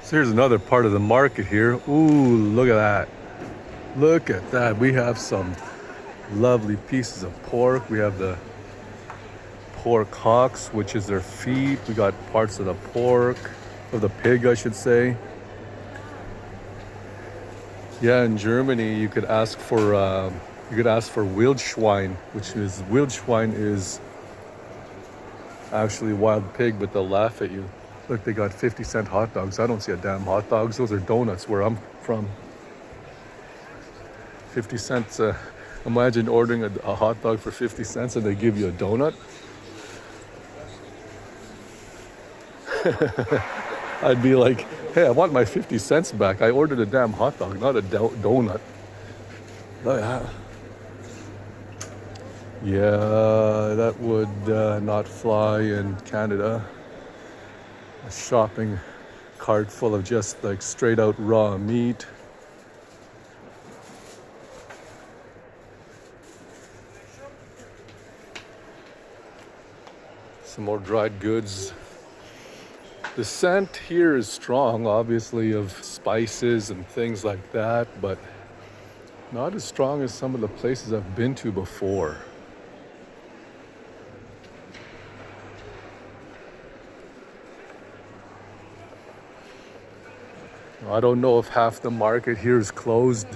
So here's another part of the market here. Ooh, look at that. Look at that. We have some lovely pieces of pork. We have the pork hocks, which is their feet. We got parts of the pork, of the pig, I should say. Yeah, in Germany, you could ask for Wildschwein, which is Wildschwein is actually wild pig, but they'll laugh at you. Look, they got 50-cent hot dogs. I don't see a damn hot dogs. Those are donuts where I'm from. 50 cents. Imagine ordering a hot dog for 50 cents and they give you a donut. I'd be like, hey, I want my 50 cents back. I ordered a damn hot dog, not a donut. Look at that. Yeah, that would not fly in Canada. A shopping cart full of just like straight out raw meat. Some more dried goods. The scent here is strong, obviously, of spices and things like that, but not as strong as some of the places I've been to before. I don't know if half the market here is closed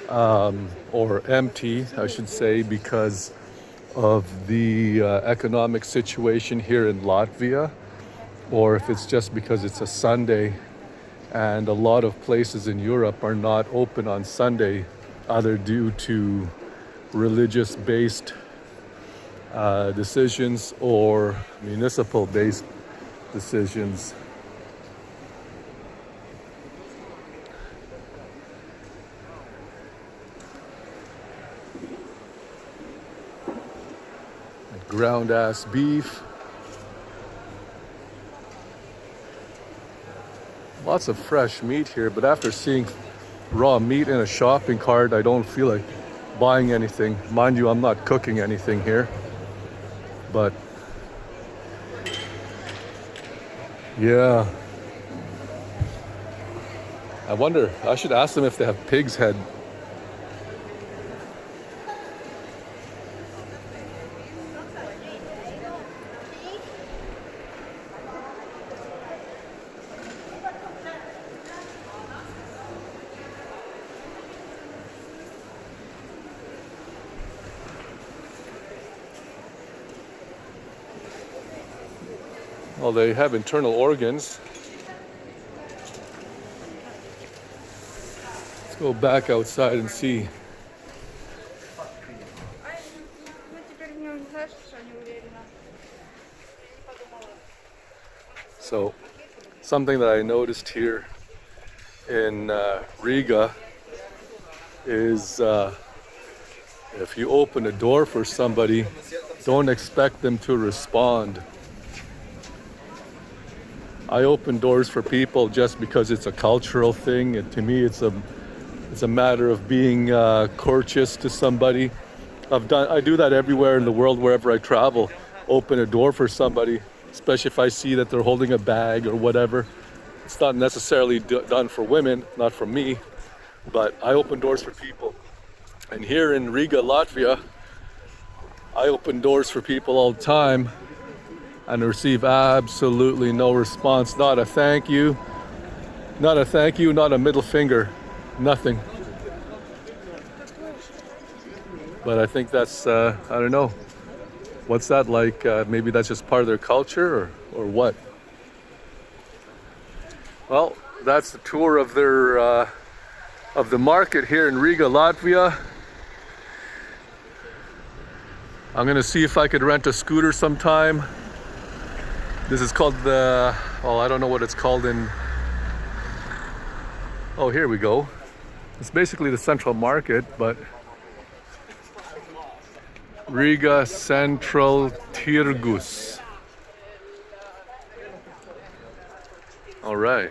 or empty, I should say, because of the economic situation here in Latvia, or if it's just because it's a Sunday and a lot of places in Europe are not open on Sunday, either due to religious-based decisions or municipal-based decisions. Ground ass beef. Lots of fresh meat here, but after seeing raw meat in a shopping cart, I don't feel like buying anything. Mind you, I'm not cooking anything here, but yeah. I wonder, I should ask them if they have pig's head. Well, they have internal organs. Let's go back outside and see. So, something that I noticed here in Riga is if you open a door for somebody, don't expect them to respond. I open doors for people just because it's a cultural thing, and to me it's a matter of being courteous to somebody. I do that everywhere in the world, wherever I travel. Open a door for somebody, especially if I see that they're holding a bag or whatever. It's not necessarily done for women, not for me, but I open doors for people. And here in Riga, Latvia, I open doors for people all the time and receive absolutely no response. Not a thank you, not a middle finger, nothing. But I think that's, I don't know, what's that like? Maybe that's just part of their culture or what? Well, that's the tour of their, of the market here in Riga, Latvia. I'm gonna see if I could rent a scooter sometime. This is called the, well, I don't know what it's called in, oh, here we go. It's basically the central market, but Riga Central Tirgus. All right.